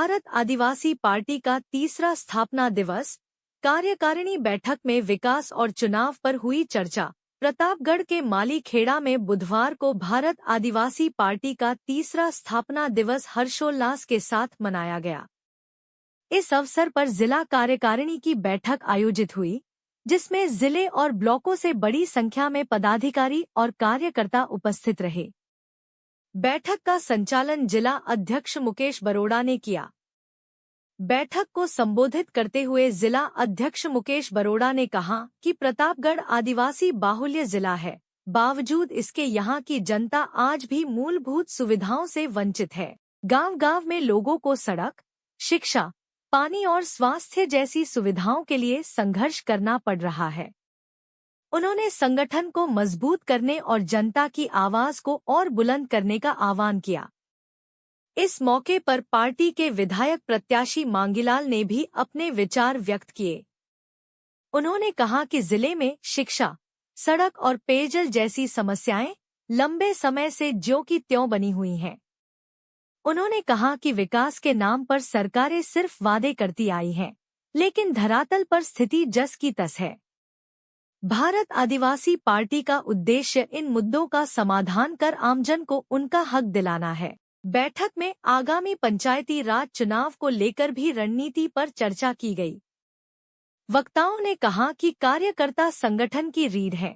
भारत आदिवासी party का तीसरा स्थापना दिवस, कार्यकारिणी बैठक में विकास और चुनाव पर हुई चर्चा। प्रतापगढ़ के माली खेड़ा में बुधवार को भारत आदिवासी पार्टी का तीसरा स्थापना दिवस हर्षोल्लास के साथ मनाया गया। इस अवसर पर जिला कार्यकारिणी की बैठक आयोजित हुई, जिसमें जिले और ब्लॉकों से बड़ी संख्या में पदाधिकारी और कार्यकर्ता उपस्थित रहे। बैठक का संचालन जिला अध्यक्ष मुकेश बरोड़ा ने किया। बैठक को संबोधित करते हुए जिला अध्यक्ष मुकेश बरोड़ा ने कहा कि प्रतापगढ़ आदिवासी बाहुल्य जिला है, बावजूद इसके यहाँ की जनता आज भी मूलभूत सुविधाओं से वंचित है। गांव-गांव में लोगों को सड़क, शिक्षा, पानी और स्वास्थ्य जैसी सुविधाओं के लिए संघर्ष करना पड़ रहा है। उन्होंने संगठन को मजबूत करने और जनता की आवाज को और बुलंद करने का आह्वान किया। इस मौके पर पार्टी के विधायक प्रत्याशी मांगीलाल ने भी अपने विचार व्यक्त किए। उन्होंने कहा कि जिले में शिक्षा, सड़क और पेयजल जैसी समस्याएं लंबे समय से ज्यों की त्यों बनी हुई हैं। उन्होंने कहा कि विकास के नाम पर सरकारें सिर्फ वादे करती आई हैं, लेकिन धरातल पर स्थिति जस की तस है। भारत आदिवासी पार्टी का उद्देश्य इन मुद्दों का समाधान कर आमजन को उनका हक दिलाना है। बैठक में आगामी पंचायती राज चुनाव को लेकर भी रणनीति पर चर्चा की गई। वक्ताओं ने कहा कि कार्यकर्ता संगठन की रीढ़ है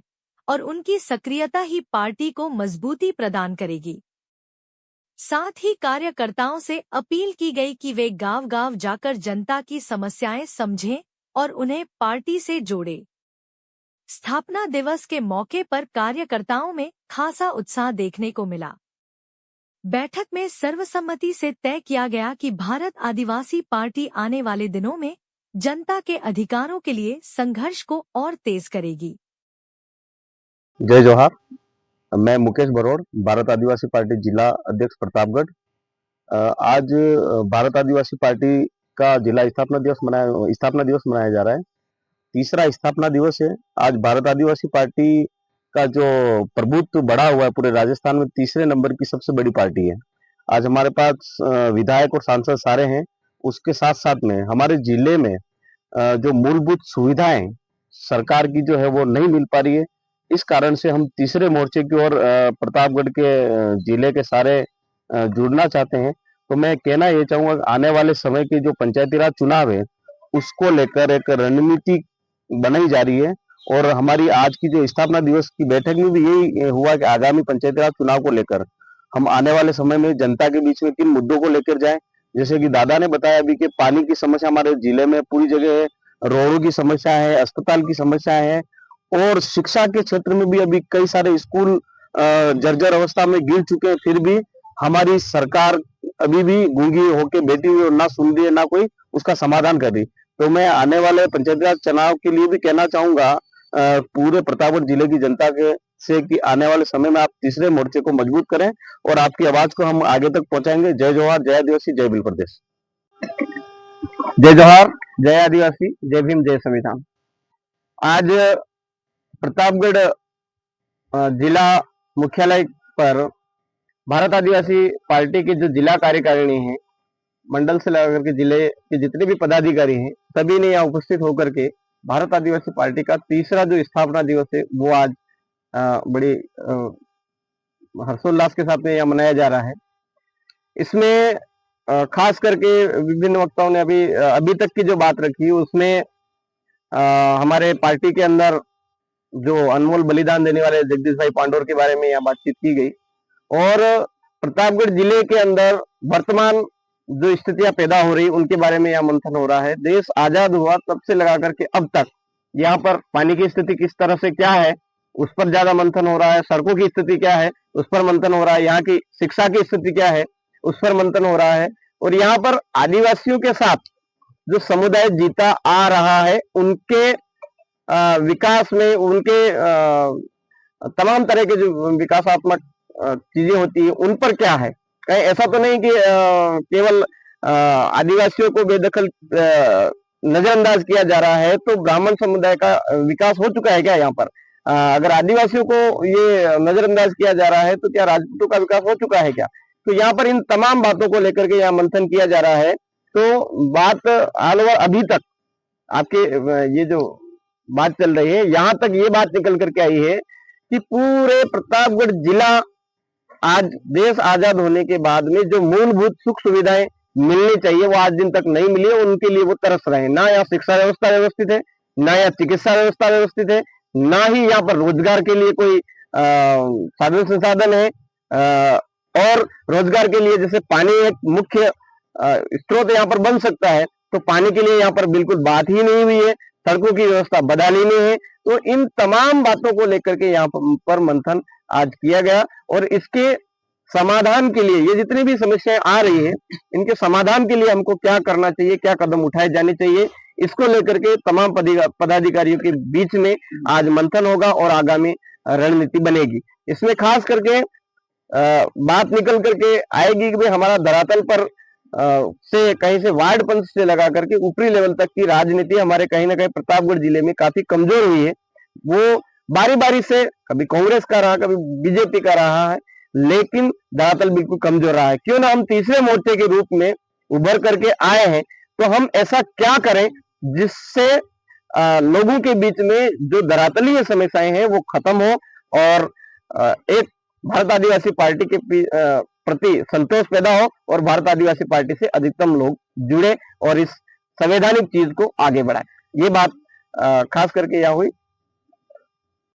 और उनकी सक्रियता ही पार्टी को मजबूती प्रदान करेगी। साथ ही कार्यकर्ताओं से अपील की गई कि वे गांव-गांव जाकर जनता की समस्याएं समझें और उन्हें पार्टी से जोड़ें। स्थापना दिवस के मौके पर कार्यकर्ताओं में खासा उत्साह देखने को मिला। बैठक में सर्वसम्मति से तय किया गया कि भारत आदिवासी पार्टी आने वाले दिनों में जनता के अधिकारों के लिए संघर्ष को और तेज करेगी। जय जोहार। मैं मुकेश बरोड़, भारत आदिवासी पार्टी जिला अध्यक्ष प्रतापगढ़। आज भारत आदिवासी पार्टी का जिला स्थापना दिवस मनाया जा रहा है। तीसरा स्थापना दिवस है। आज भारत आदिवासी पार्टी का जो प्रभुत्व बढ़ा हुआ है पूरे राजस्थान में, तीसरे नंबर की सबसे बड़ी पार्टी है। आज हमारे पास विधायक और सांसद सारे हैं। उसके साथ साथ में हमारे जिले में जो मूलभूत सुविधाएं सरकार की जो है वो नहीं मिल पा रही है। इस कारण से हम तीसरे मोर्चे की ओर प्रतापगढ़ के जिले के सारे जुड़ना चाहते हैं। तो मैं कहना ये चाहूंगा, आने वाले समय के जो पंचायती राज चुनाव है उसको लेकर एक रणनीति बनाई जा रही है। और हमारी आज की जो स्थापना दिवस की बैठक में भी यही हुआ कि आगामी पंचायती राज चुनाव को लेकर हम आने वाले समय में जनता के बीच में किन मुद्दों को लेकर जाएं। जैसे कि दादा ने बताया अभी कि पानी की समस्या हमारे जिले में पूरी जगह है, रोडों की समस्या है, अस्पताल की समस्या है और शिक्षा के क्षेत्र में भी अभी कई सारे स्कूल जर्जर अवस्था में गिर चुके हैं। फिर भी हमारी सरकार अभी भी गूंगी होके बैठी हुई और ना सुन रही है, ना कोई उसका समाधान कर रही। तो मैं आने वाले पंचायती राज चुनाव के लिए भी कहना चाहूंगा पूरे प्रतापगढ़ जिले की जनता के से कि आने वाले समय में आप तीसरे मोर्चे को मजबूत करें और आपकी आवाज को हम आगे तक पहुंचाएंगे। जय जोहार, जय आदिवासी, जय भील प्रदेश। जय जोहार, जय आदिवासी, जय भीम, जय संविधान। आज प्रतापगढ़ जिला मुख्यालय पर भारत आदिवासी पार्टी की जो जिला कार्यकारिणी है, मंडल से लेकर के जिले के जितने भी पदाधिकारी हैं, सभी ने यहाँ उपस्थित होकर के भारत आदिवासी पार्टी का तीसरा जो स्थापना दिवस है वो आज बड़ी हर्षोल्लास के साथ में यहाँ मनाया जा रहा है। इसमें खास करके विभिन्न वक्ताओं ने अभी तक की जो बात रखी उसमें हमारे पार्टी के अंदर जो अनमोल बलिदान देने वाले जगदीश भाई पांडोर के बारे में यहाँ बातचीत की गई और प्रतापगढ़ जिले के अंदर वर्तमान जो स्थितियां पैदा हो रही उनके बारे में यहाँ मंथन हो रहा है। देश आजाद हुआ तब से लगा करके अब तक यहाँ पर पानी की स्थिति किस तरह से क्या है उस पर ज्यादा मंथन हो रहा है, सड़कों की स्थिति क्या है उस पर मंथन हो रहा है, यहाँ की शिक्षा की स्थिति क्या है उस पर मंथन हो रहा है और यहाँ पर आदिवासियों के साथ जो समुदाय जीता आ रहा है उनके विकास में, उनके तमाम तरह के जो विकासात्मक चीजें होती है उन पर क्या है। कहीं ऐसा तो नहीं कि केवल आदिवासियों को बेदखल नजरअंदाज किया जा रहा है। तो ब्राह्मण समुदाय का विकास हो चुका है क्या यहाँ पर? अगर आदिवासियों को ये नजरअंदाज किया जा रहा है तो क्या राजपूतों का विकास हो चुका है क्या? तो यहाँ पर इन तमाम बातों को लेकर के यहाँ मंथन किया जा रहा है तो बात ऑल ओवर अभी तक आपके ये जो बात चल रही है, यहाँ तक ये बात निकल करके आई है कि पूरे प्रतापगढ़ जिला आज देश आजाद होने के बाद में जो मूलभूत सुख सुविधाएं मिलनी चाहिए वो आज दिन तक नहीं मिली है, उनके लिए वो तरस रहे हैं। ना यहाँ शिक्षा व्यवस्था व्यवस्थित है, ना यहाँ चिकित्सा व्यवस्था व्यवस्थित है, ना ही यहाँ पर रोजगार के लिए कोई साधन संसाधन है। और रोजगार के लिए जैसे पानी एक मुख्य स्रोत यहाँ पर बन सकता है, तो पानी के लिए यहाँ पर बिल्कुल बात ही नहीं हुई है। सड़कों की व्यवस्था बदहाली नहीं है। तो इन तमाम बातों को लेकर के यहाँ पर मंथन आज किया गया और इसके समाधान के लिए, ये जितनी भी समस्याएं आ रही है, इनके समाधान के लिए हमको क्या करना चाहिए, क्या कदम उठाए जाने चाहिए, इसको लेकर के तमाम पदाधिकारियों के बीच में आज मंथन होगा और आगामी रणनीति बनेगी। इसमें खास करके बात निकल करके आएगी कि भाई हमारा धरातल पर से कहीं से वार्ड पंच से लगा करके ऊपरी लेवल तक की राजनीति हमारे कहीं ना कहीं प्रतापगढ़ जिले में काफी कमजोर हुई है। वो बारी बारी से कभी कांग्रेस का रहा, कभी बीजेपी का रहा है, लेकिन धरातल बिल्कुल कमजोर रहा है। क्यों ना हम तीसरे मोर्चे के रूप में उभर करके आए हैं, तो हम ऐसा क्या करें जिससे लोगों के बीच में जो धरातलीय समस्याएं हैं वो खत्म हो और एक भारत आदिवासी पार्टी के प्रति संतोष पैदा हो और भारत आदिवासी पार्टी से अधिकतम लोग जुड़े और इस संवैधानिक चीज को आगे बढ़ाए। ये बात खास करके यह हुई।